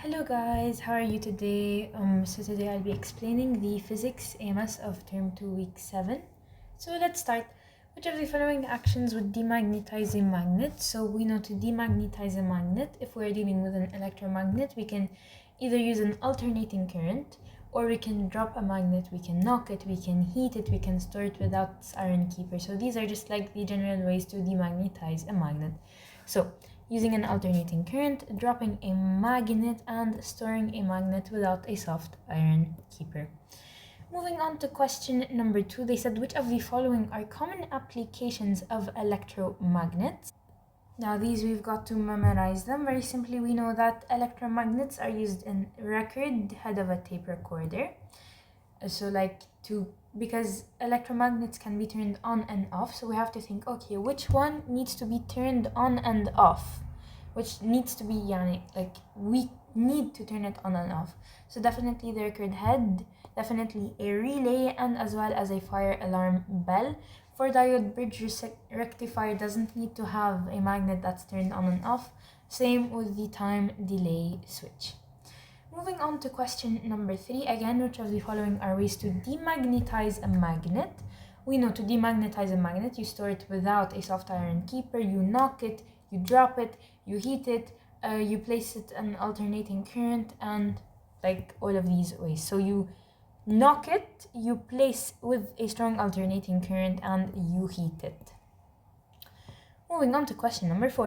Hello guys, how are you today? So today I'll be explaining the physics AMS of term 2 week 7. So let's start. Which of the following actions would demagnetize a magnet? So we know to demagnetize a magnet, if we're dealing with an electromagnet, we can either use an alternating current, or we can drop a magnet, we can knock it, we can heat it, we can store it without its iron keeper. So these are just like the general ways to demagnetize a magnet. So using an alternating current, dropping a magnet, and storing a magnet without a soft iron keeper. Moving on to question number 2, they said which of the following are common applications of electromagnets? Now these we've got to memorize them. Very simply, we know that electromagnets are used in record head of a tape recorder. Because electromagnets can be turned on and off, so we have to think, okay, which one needs to be turned on and off? Which needs to be, we need to turn it on and off. So definitely the record head, definitely a relay, and as well as a fire alarm bell. For diode bridge rectifier doesn't need to have a magnet that's turned on and off. Same with the time delay switch. Moving on to question number 3, again, which of the following are ways to demagnetize a magnet? We know to demagnetize a magnet, you store it without a soft iron keeper, you knock it, you drop it, you heat it, you place it in alternating current, and like all of these ways. So you knock it, you place with a strong alternating current, and you heat it. Moving on to question number 4.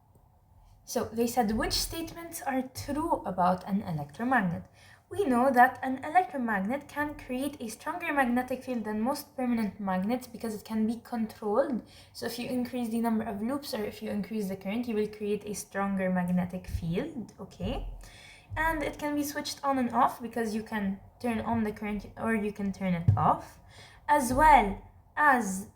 So they said which statements are true about an electromagnet? We know that an electromagnet can create a stronger magnetic field than most permanent magnets because it can be controlled. So if you increase the number of loops, or if you increase the current, you will create a stronger magnetic field, okay? And it can be switched on and off because you can turn on the current or you can turn it off. As well as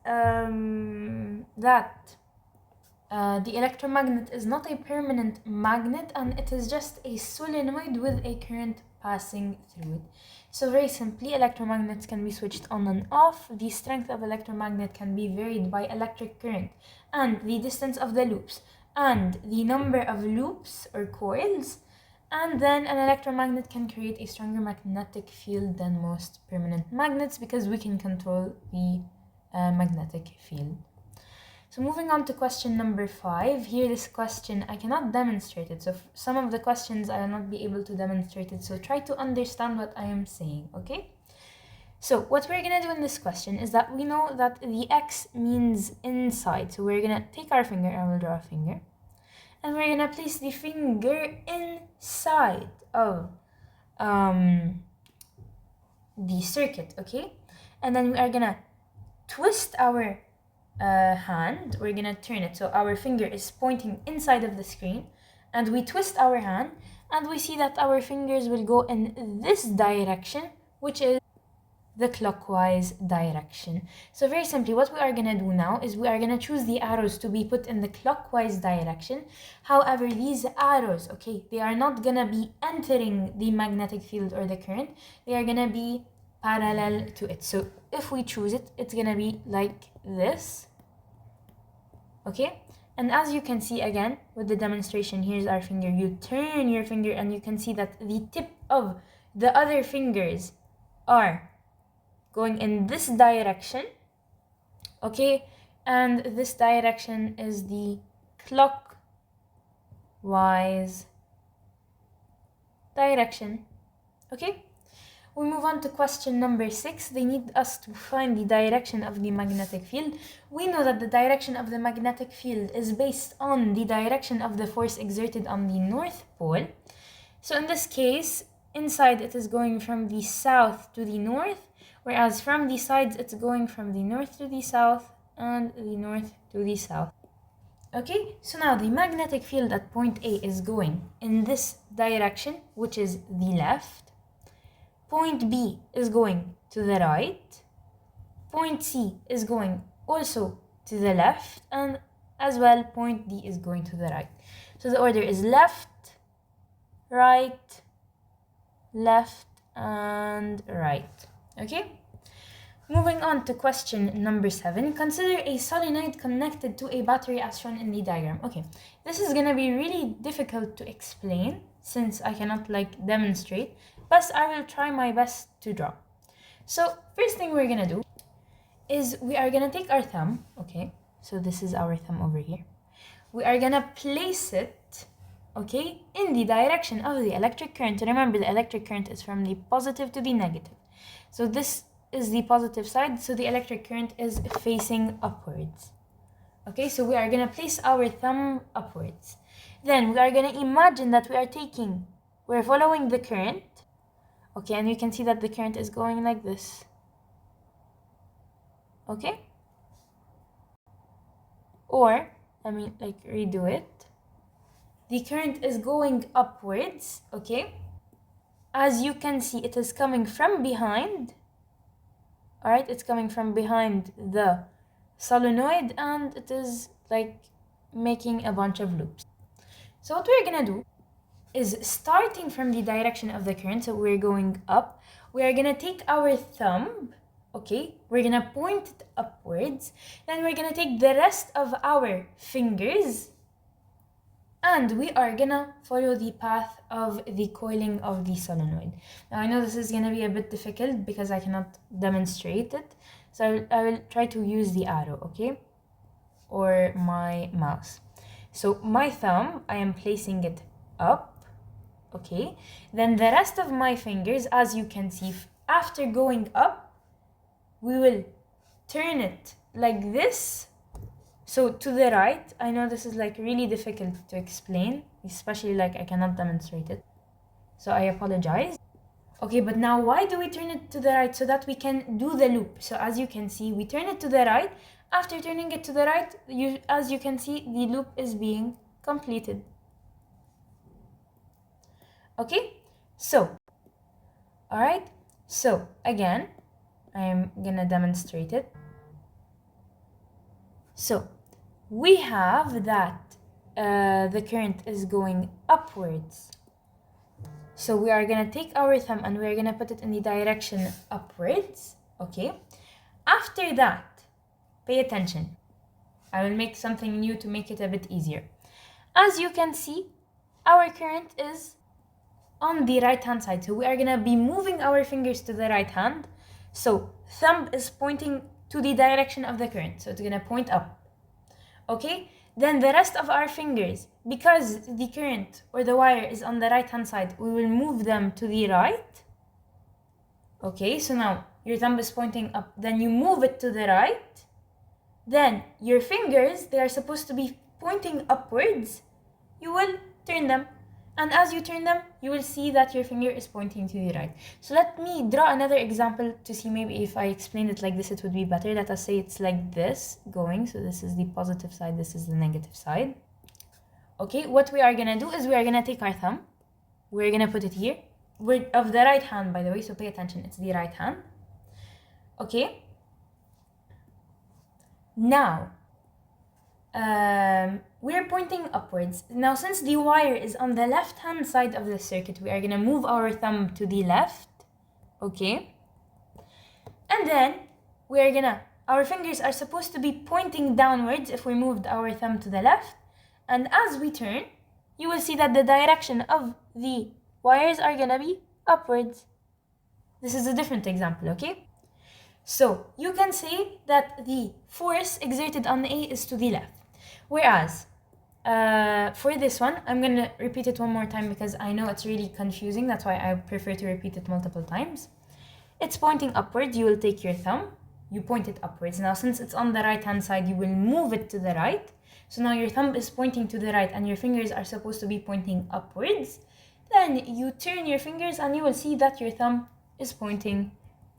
the electromagnet is not a permanent magnet, and it is just a solenoid with a current passing through it. So very simply, electromagnets can be switched on and off. The strength of electromagnet can be varied by electric current and the distance of the loops and the number of loops or coils. And then an electromagnet can create a stronger magnetic field than most permanent magnets because we can control the magnetic field. So moving on to question number 5, here this question, I cannot demonstrate it. So some of the questions I will not be able to demonstrate it. So try to understand what I am saying, okay? So what we're going to do in this question is that we know that the X means inside. So we're going to take our finger, I will draw a finger. And we're going to place the finger inside of the circuit, okay? And then we are going to twist our hand, we're gonna turn it so our finger is pointing inside of the screen, and we twist our hand and we see that our fingers will go in this direction, which is the clockwise direction. So very simply, what we are gonna do now is we are gonna choose the arrows to be put in the clockwise direction. However, these arrows, okay, they are not gonna be entering the magnetic field or the current, they are gonna be parallel to it. So if we choose it, it's gonna be like this, okay? And as you can see again with the demonstration, here's our finger, you turn your finger and you can see that the tip of the other fingers are going in this direction, okay? And this direction is the clockwise direction, okay? We move on to question number 6. They need us to find the direction of the magnetic field. We know that the direction of the magnetic field is based on the direction of the force exerted on the North Pole. So in this case, inside it is going from the south to the north, whereas from the sides it's going from the north to the south and the north to the south. Okay, so now the magnetic field at point A is going in this direction, which is the left. Point B is going to the right, point C is going also to the left, and as well point D is going to the right. So the order is left, right, and right, okay? Moving on to question number 7, consider a solenoid connected to a battery as shown in the diagram. Okay, this is gonna be really difficult to explain, since I cannot like demonstrate, but I will try my best to draw. So first thing we're gonna do is we are gonna take our thumb, okay, so this is our thumb over here. We are gonna place it, okay, in the direction of the electric current. Remember, the electric current is from the positive to the negative. So this is the positive side, so the electric current is facing upwards. Okay, so we are gonna place our thumb upwards. Then we are gonna imagine that we're following the current. Okay, and you can see that the current is going like this. Okay? Or, let me like redo it. The current is going upwards, okay? As you can see, it is coming from behind. Alright, it's coming from behind the solenoid and it is like making a bunch of loops. So what we're gonna do is, starting from the direction of the current, so we're going up, we are gonna take our thumb, okay, we're gonna point it upwards, then we're gonna take the rest of our fingers and we are gonna follow the path of the coiling of the solenoid. Now I know this is gonna be a bit difficult because I cannot demonstrate it, so I will try to use the arrow, okay, or my mouse. So my thumb, I am placing it up. Okay, then the rest of my fingers, as you can see, after going up, we will turn it like this, so to the right. I know this is like really difficult to explain, especially like I cannot demonstrate it, so I apologize. Okay, but now why do we turn it to the right? So that we can do the loop. So as you can see, we turn it to the right. After turning it to the right, as you can see, the loop is being completed. Okay, so, alright, so again, I am gonna demonstrate it. So, we have that the current is going upwards. So we are gonna take our thumb and we are gonna put it in the direction upwards, okay? After that, pay attention. I will make something new to make it a bit easier. As you can see, our current is on the right hand side, so we are gonna be moving our fingers to the right hand. So thumb is pointing to the direction of the current, so it's gonna point up. Okay, then the rest of our fingers, because the current or the wire is on the right hand side, we will move them to the right. Okay, so now your thumb is pointing up, then you move it to the right. Then your fingers, they are supposed to be pointing upwards. You will turn them. And as you turn them, you will see that your finger is pointing to the right. So let me draw another example to see maybe if I explained it like this, it would be better. Let us say it's like this going. So this is the positive side, this is the negative side. Okay, what we are gonna do is we are gonna take our thumb. We're gonna put it here. We're of the right hand, by the way, so pay attention, it's the right hand. Okay. Now, we're pointing upwards. Now, since the wire is on the left-hand side of the circuit, we are gonna move our thumb to the left, okay? And then our fingers are supposed to be pointing downwards if we moved our thumb to the left. And as we turn, you will see that the direction of the wires are gonna be upwards. This is a different example, okay? So you can say that the force exerted on A is to the left. Whereas, for this one, I'm going to repeat it one more time because I know it's really confusing. That's why I prefer to repeat it multiple times. It's pointing upwards. You will take your thumb. You point it upwards. Now, since it's on the right-hand side, you will move it to the right. So now your thumb is pointing to the right and your fingers are supposed to be pointing upwards. Then you turn your fingers and you will see that your thumb is pointing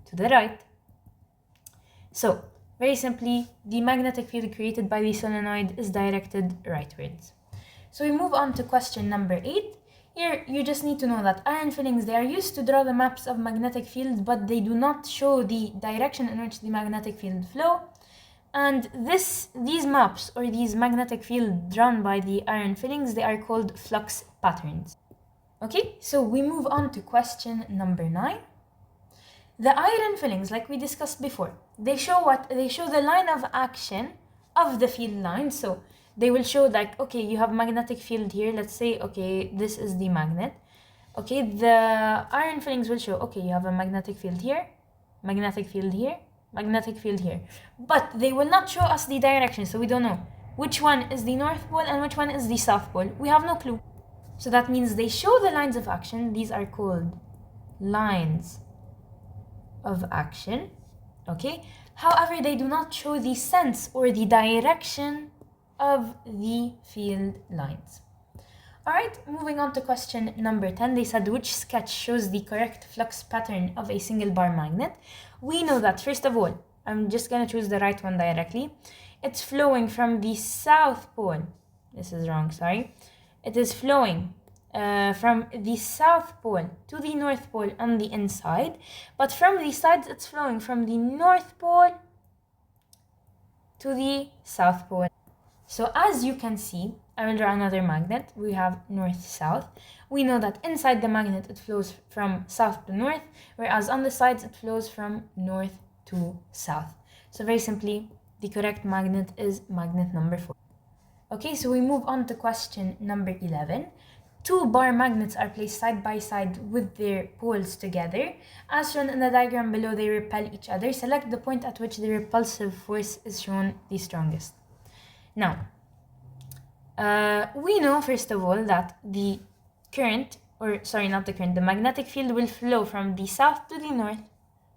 to the right. So, very simply, the magnetic field created by the solenoid is directed rightwards. So we move on to question number 8. Here, you just need to know that iron fillings, they are used to draw the maps of magnetic fields, but they do not show the direction in which the magnetic field flow. And these maps, or these magnetic fields drawn by the iron fillings, they are called flux patterns. Okay, so we move on to question number 9. The iron fillings, like we discussed before, they show what? They show the line of action of the field line. So they will show like, okay, you have magnetic field here. Let's say, okay, this is the magnet. Okay, the iron fillings will show, okay, you have a magnetic field here, magnetic field here, magnetic field here. But they will not show us the direction, so we don't know which one is the North Pole and which one is the South Pole. We have no clue. So that means they show the lines of action. These are called lines of action. Okay. However, they do not show the sense or the direction of the field lines. Alright, moving on to question number 10. They said, which sketch shows the correct flux pattern of a single bar magnet? We know that, first of all, I'm just going to choose the right one directly. It's flowing from the South Pole. This is wrong, sorry. It is flowing from the South Pole to the North Pole on the inside. But from the sides, it's flowing from the North Pole to the South Pole. So as you can see, I will draw another magnet. We have north-south. We know that inside the magnet it flows from south to north, whereas on the sides it flows from north to south. So very simply, the correct magnet is magnet number 4. Okay, so we move on to question number 11. 2 bar magnets are placed side by side with their poles together. As shown in the diagram below, they repel each other. Select the point at which the repulsive force is shown the strongest. Now, we know, first of all, that the current, or sorry, not the current, the magnetic field will flow from the south to the north.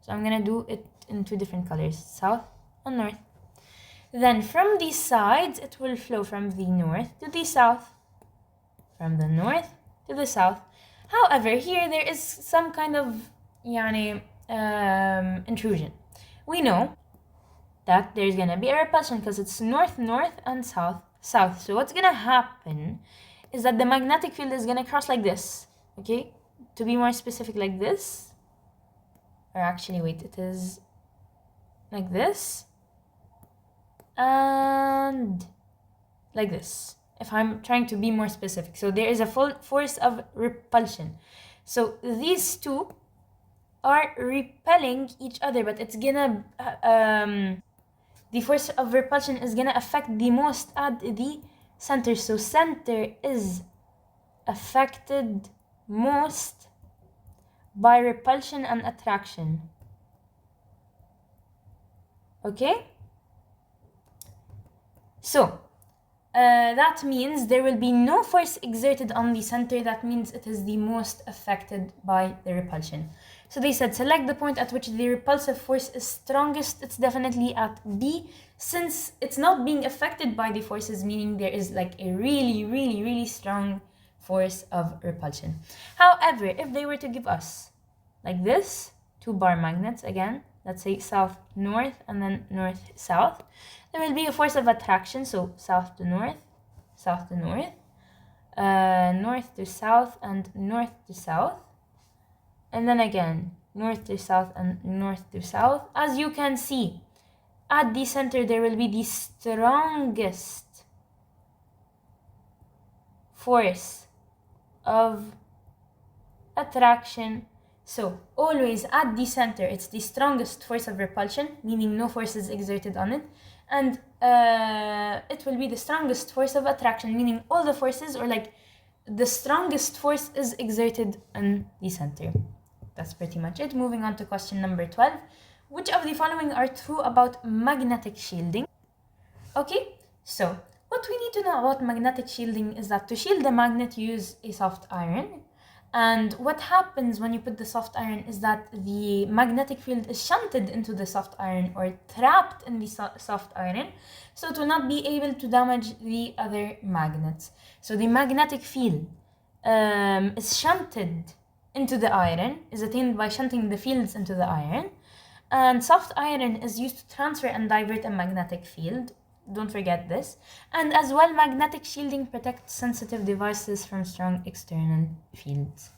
So I'm going to do it in 2 different colors, south and north. Then from the sides, it will flow from the north to the south, from the north to the south. However, here there is some kind of intrusion. We know that there's going to be a repulsion because it's north, north, and south, south. So what's going to happen is that the magnetic field is going to cross like this, okay? To be more specific, like this. Or actually, wait, it is like this. And like this, if I'm trying to be more specific. So there is a full force of repulsion. So these two are repelling each other, but it's gonna the force of repulsion is gonna affect the most at the center. So center is affected most by repulsion and attraction. Okay? So that means there will be no force exerted on the center. That means it is the most affected by the repulsion. So they said select the point at which the repulsive force is strongest. It's definitely at B, since it's not being affected by the forces, meaning there is like a really strong force of repulsion. However, if they were to give us like this, 2 bar magnets again, let's say south north and then north south, there will be a force of attraction. So south to north, north to south, and north to south, and then again north to south and north to south. As you can see, at the center there will be the strongest force of attraction. So always at the center it's the strongest force of repulsion, meaning no force is exerted on it, and it will be the strongest force of attraction, meaning all the forces, or like the strongest force, is exerted in the center. That's pretty much it. Moving on to question number 12. Which of the following are true about magnetic shielding? Okay, so what we need to know about magnetic shielding is that to shield the magnet you use a soft iron. And what happens when you put the soft iron is that the magnetic field is shunted into the soft iron, or trapped in the soft iron, so it will not be able to damage the other magnets. So the magnetic field is shunted into the iron, is attained by shunting the fields into the iron. And soft iron is used to transfer and divert a magnetic field. Don't forget this. And as well, magnetic shielding protects sensitive devices from strong external fields.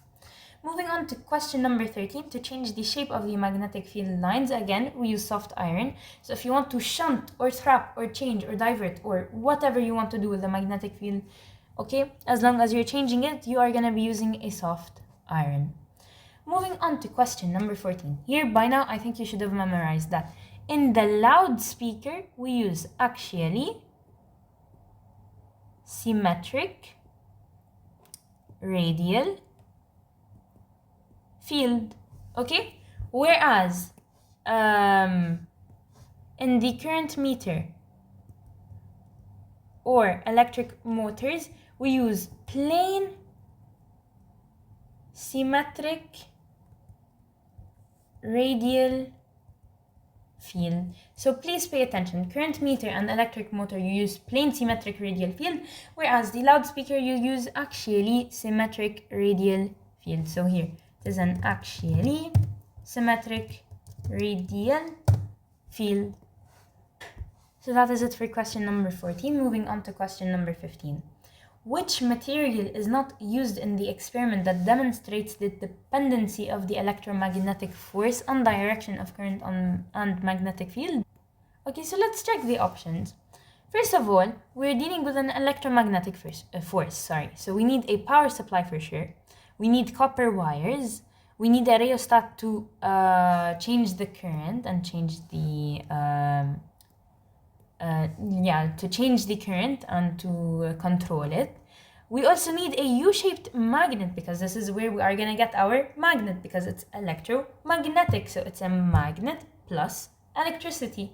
Moving on to question number 13. To change the shape of the magnetic field lines, again, we use soft iron. So if you want to shunt or trap or change or divert or whatever you want to do with the magnetic field, okay, as long as you're changing it, you are going to be using a soft iron. Moving on to question number 14. Here, by now, I think you should have memorized that in the loudspeaker, we use axially symmetric radial field. Okay, whereas in the current meter or electric motors, we use plain symmetric radial field. So please pay attention. Current meter and electric motor, you use plain symmetric radial field, whereas the loudspeaker you use axially symmetric radial field. So here it is an axially symmetric radial field. So that is it for question number 14. Moving on to question number 15. Which material is not used in the experiment that demonstrates the dependency of the electromagnetic force on direction of current and magnetic field? Okay, so let's check the options. First of all, we're dealing with an electromagnetic force. So we need a power supply for sure. We need copper wires. We need a rheostat to change the current and change the to change the current and to control it. We also need a U-shaped magnet, because this is where we are going to get our magnet, because it's electromagnetic. So it's a magnet plus electricity.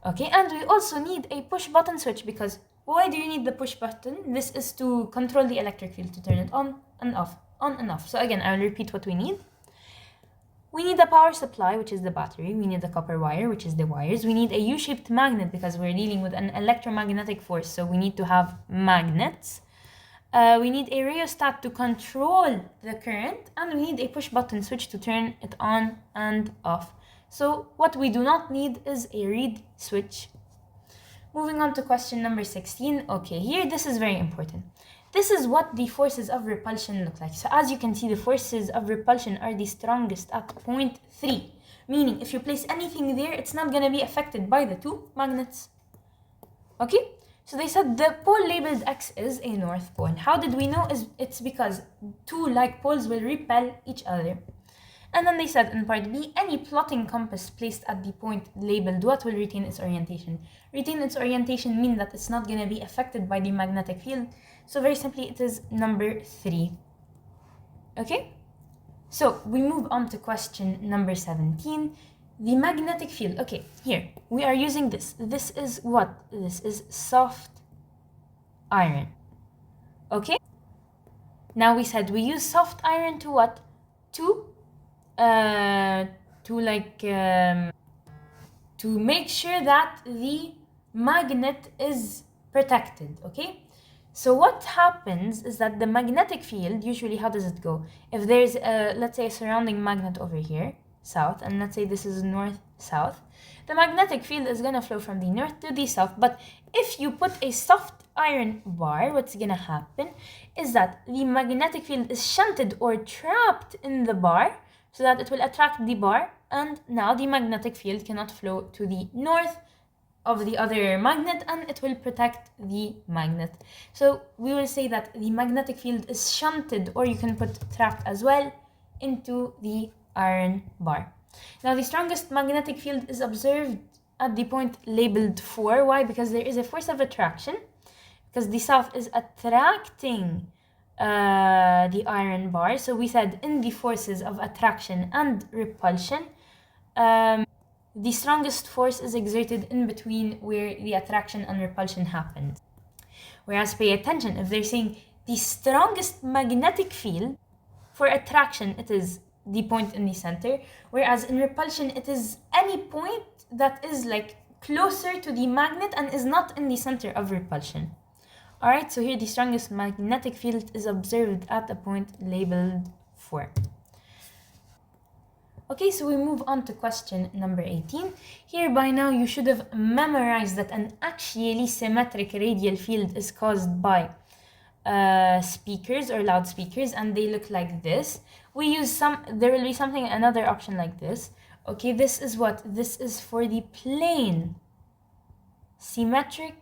Okay, and we also need a push button switch, because why do you need the push button? This is to control the electric field, to turn it on and off. So again, I'll repeat what we need. We need a power supply, which is the battery. We need a copper wire, which is the wires. We need a U-shaped magnet, because we're dealing with an electromagnetic force, so we need to have magnets. We need a rheostat to control the current, and we need a push button switch to turn it on and off. So what we do not need is a reed switch. Moving on to question number 16. Okay, here this is very important. This is what the forces of repulsion look like. So as you can see, the forces of repulsion are the strongest at point 3. Meaning, if you place anything there, it's not going to be affected by the two magnets. Okay? So they said the pole labeled X is a north pole. How did we know? It's because two like poles will repel each other. And then they said in part B, any plotting compass placed at the point labeled what will retain its orientation. Retain its orientation means that it's not going to be affected by the magnetic field. So very simply, it is number 3. Okay? So we move on to question number 17. The magnetic field. Okay, here we are using this. This is what? This is soft iron. Okay? Now we said we use soft iron to what? To make sure that the magnet is protected. Okay? So what happens is that the magnetic field, usually how does it go? If there's let's say a surrounding magnet over here, south, and let's say this is north-south, the magnetic field is going to flow from the north to the south. But if you put a soft iron bar, what's going to happen is that the magnetic field is shunted or trapped in the bar, so that it will attract the bar, and now the magnetic field cannot flow to the north of the other magnet, and it will protect the magnet. So we will say that the magnetic field is shunted, or you can put trapped as well, into the iron bar. Now the strongest magnetic field is observed at the point labeled 4. Why? Because there is a force of attraction, because the south is attracting the iron bar. So we said in the forces of attraction and repulsion, the strongest force is exerted in between where the attraction and repulsion happens. Whereas, pay attention, if they're saying the strongest magnetic field, for attraction it is the point in the center, whereas in repulsion it is any point that is like closer to the magnet and is not in the center of repulsion. Alright, so here the strongest magnetic field is observed at a point labeled 4. Okay, so we move on to question number 18. Here by now you should have memorized that an axially symmetric radial field is caused by speakers or loudspeakers, and they look like this. We use there will be another option like this. Okay, this is what? This is for the plain symmetric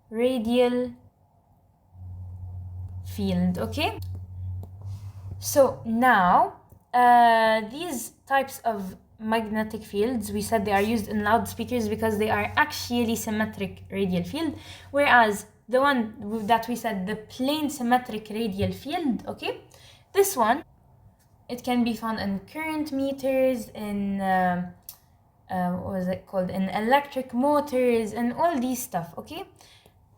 radial field. Okay, so now these types of magnetic fields, we said they are used in loudspeakers because they are axially symmetric radial field, whereas the one that we said, the plane symmetric radial field, okay, this one, it can be found in current meters, in what was it called, in electric motors, and all these stuff, okay?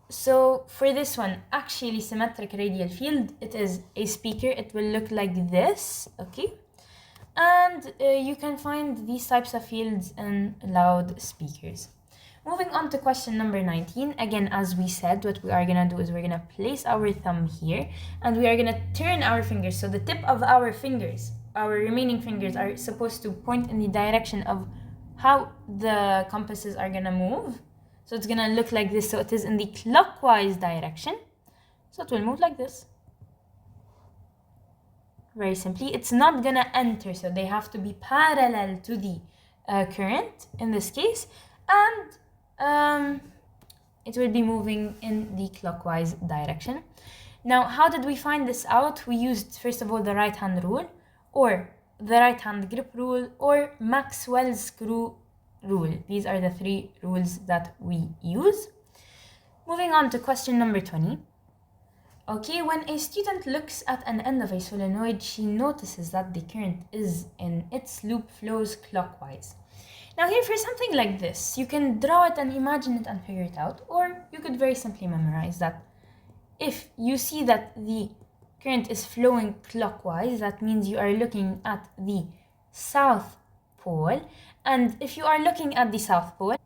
So for this one, axially symmetric radial field, it is a speaker. It will look like this, okay? And you can find these types of fields in loudspeakers. Moving on to question number 19. Again, as we said, what we are gonna do is we're gonna place our thumb here and we are gonna turn our fingers. So the tip of our fingers, our remaining fingers, are supposed to point in the direction of how the compasses are gonna move. So it's gonna look like this. So it is in the clockwise direction. So it will move like this. Very simply, it's not gonna enter, so they have to be parallel to the current in this case, and it will be moving in the clockwise direction. Now, how did we find this out? We used, first of all, the right hand rule, or the right hand grip rule, or Maxwell's screw rule. These are the three rules that we use. Moving on to question number 20. Okay, when a student looks at an end of a solenoid, she notices that the current is in its loop flows clockwise. Now here, for something like this, you can draw it and imagine it and figure it out, or you could very simply memorize that. If you see that the current is flowing clockwise, that means you are looking at the south pole, and if you are looking at the south pole,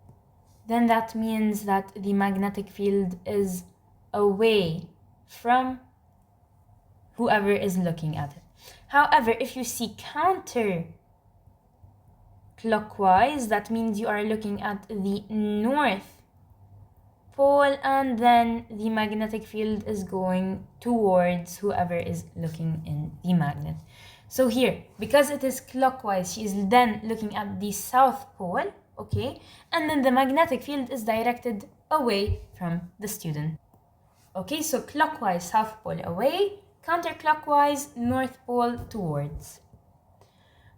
then that means that the magnetic field is away from whoever is looking at it. However, if you see counterclockwise, that means you are looking at the north pole, and then the magnetic field is going towards whoever is looking in the magnet. So here, because it is clockwise, she is then looking at the south pole, okay, and then the magnetic field is directed away from the student. Okay, so clockwise, south pole away, counterclockwise, north pole towards.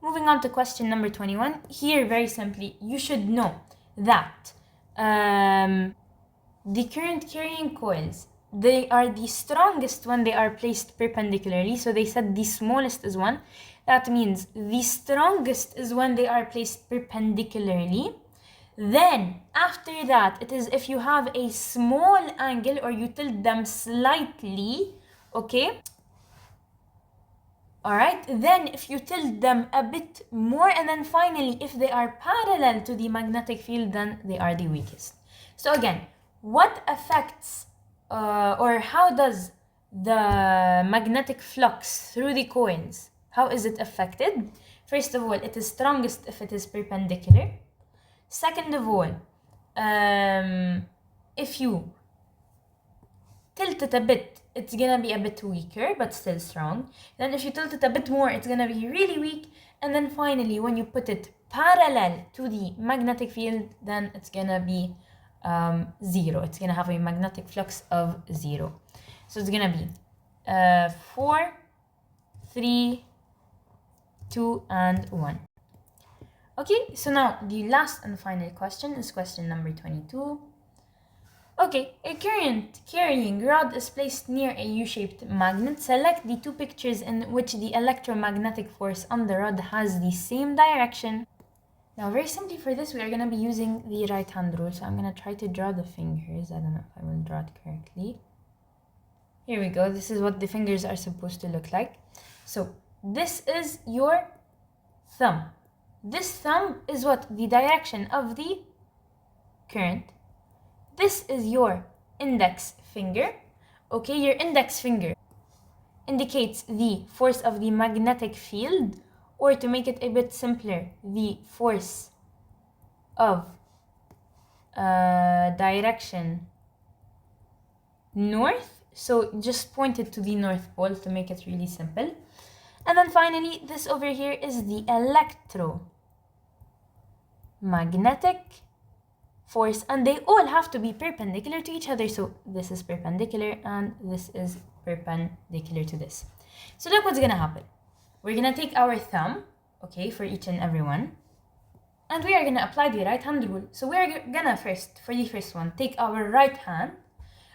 Moving on to question number 21. Here, very simply, you should know that the current carrying coils, they are the strongest when they are placed perpendicularly. So they said the smallest is 1. That means the strongest is when they are placed perpendicularly. Then, after that, it is if you have a small angle or you tilt them slightly, okay? Alright, then if you tilt them a bit more, and then finally, if they are parallel to the magnetic field, then they are the weakest. So again, what affects or how does the magnetic flux through the coils, how is it affected? First of all, it is strongest if it is perpendicular. Second of all, if you tilt it a bit, it's gonna be a bit weaker, but still strong. Then if you tilt it a bit more, it's gonna be really weak. And then finally, when you put it parallel to the magnetic field, then it's gonna be 0. It's gonna have a magnetic flux of 0. So it's gonna be 4, 3, 2, and 1. Okay, so now the last and final question is question number 22. Okay, a current carrying rod is placed near a U-shaped magnet. Select the two pictures in which the electromagnetic force on the rod has the same direction. Now, very simply for this, we are going to be using the right hand rule. So I'm going to try to draw the fingers. I don't know if I will draw it correctly. Here we go. This is what the fingers are supposed to look like. So this is your thumb. This thumb is what? The direction of the current. This is your index finger. Okay, your index finger indicates the force of the magnetic field, or to make it a bit simpler, the force of direction north. So just point it to the north pole to make it really simple. And then finally, this over here is the electromagnetic force, and they all have to be perpendicular to each other. So this is perpendicular and this is perpendicular to this. So look what's gonna happen. We're gonna take our thumb, okay, for each and every one. And we are gonna apply the right hand rule. So we are gonna first, for the first one, take our right hand.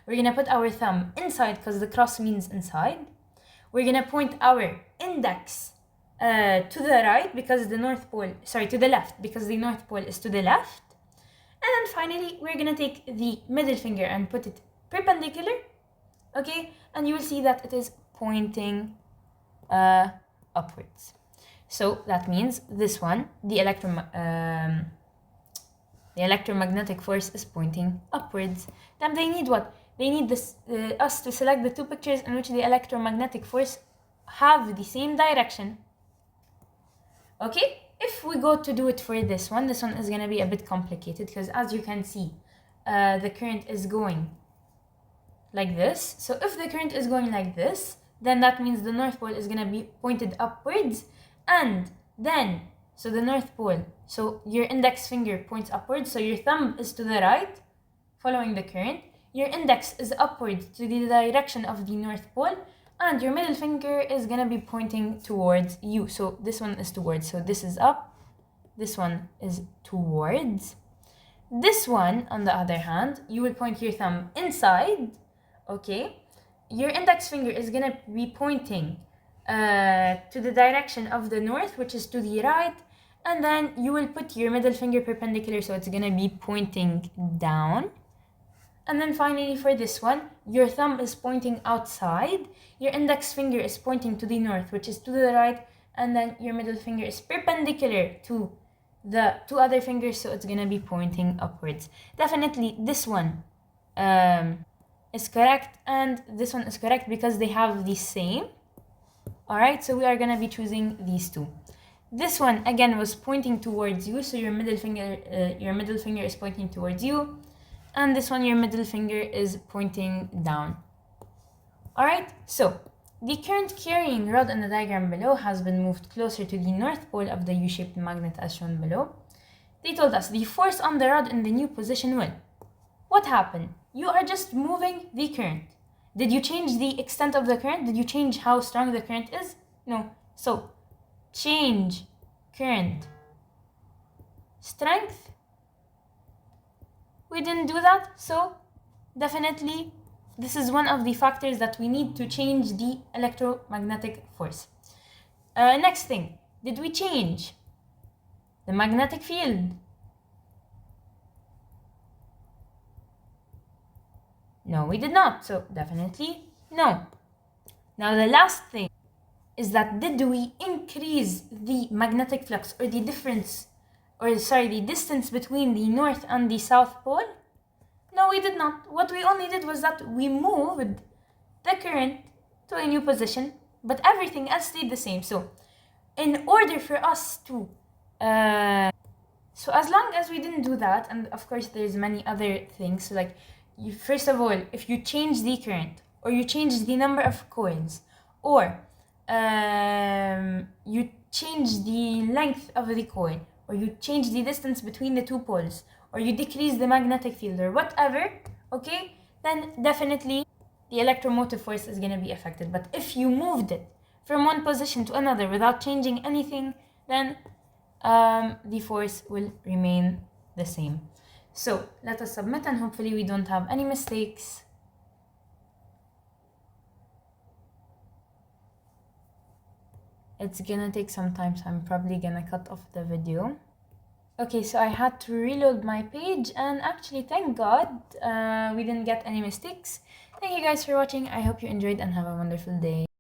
We're gonna put our thumb inside because the cross means inside. We're gonna point our index to the right because the North Pole, sorry, to the left because the North Pole is to the left. And then finally, we're gonna take the middle finger and put it perpendicular, okay? And you will see that it is pointing upwards. So that means this one, the electromagnetic force is pointing upwards. Then they need what? They need this, us to select the two pictures in which the electromagnetic force have the same direction. Okay, if we go to do it for this one is gonna be a bit complicated because as you can see, the current is going like this. So if the current is going like this, then that means the North Pole is gonna be pointed upwards. And then, so the North Pole, so your index finger points upwards, so your thumb is to the right, following the current. Your index is upward to the direction of the North Pole, and your middle finger is gonna be pointing towards you. So this one is towards, so this is up, this one is towards. This one, on the other hand, you will point your thumb inside, okay? Your index finger is gonna be pointing to the direction of the north, which is to the right, and then you will put your middle finger perpendicular, so it's gonna be pointing down. And then finally for this one, your thumb is pointing outside, your index finger is pointing to the north, which is to the right, and then your middle finger is perpendicular to the two other fingers, so it's gonna be pointing upwards. Definitely this one is correct, and this one is correct because they have the same. Alright, so we are gonna be choosing these two. This one again was pointing towards you, so your middle finger is pointing towards you, and this one your middle finger is pointing down. Alright, so the current carrying rod in the diagram below has been moved closer to the North Pole of the U-shaped magnet as shown below. They told us the force on the rod in the new position will. What happened? You are just moving the current. Did you change the extent of the current? Did you change how strong the current is? No. So, change current strength. We didn't do that, so definitely this is one of the factors that we need to change the electromagnetic force. Next thing, did we change the magnetic field? No, we did not, so definitely no. Now the last thing is that did we increase the magnetic flux or the difference, or sorry, the distance between the North and the South Pole? No, we did not. What we only did was that we moved the current to a new position, but everything else stayed the same. So in order for us to, so as long as we didn't do that, and of course there's many other things, so like, first of all, if you change the current, or you change the number of coils, or you change the length of the coil, or you change the distance between the two poles, or you decrease the magnetic field, or whatever, okay, then definitely the electromotive force is going to be affected. But if you moved it from one position to another without changing anything, then the force will remain the same. So let us submit and hopefully we don't have any mistakes. It's gonna take some time, so I'm probably gonna cut off the video. Okay, so I had to reload my page, and actually thank God we didn't get any mistakes. Thank you guys for watching. I hope you enjoyed and have a wonderful day.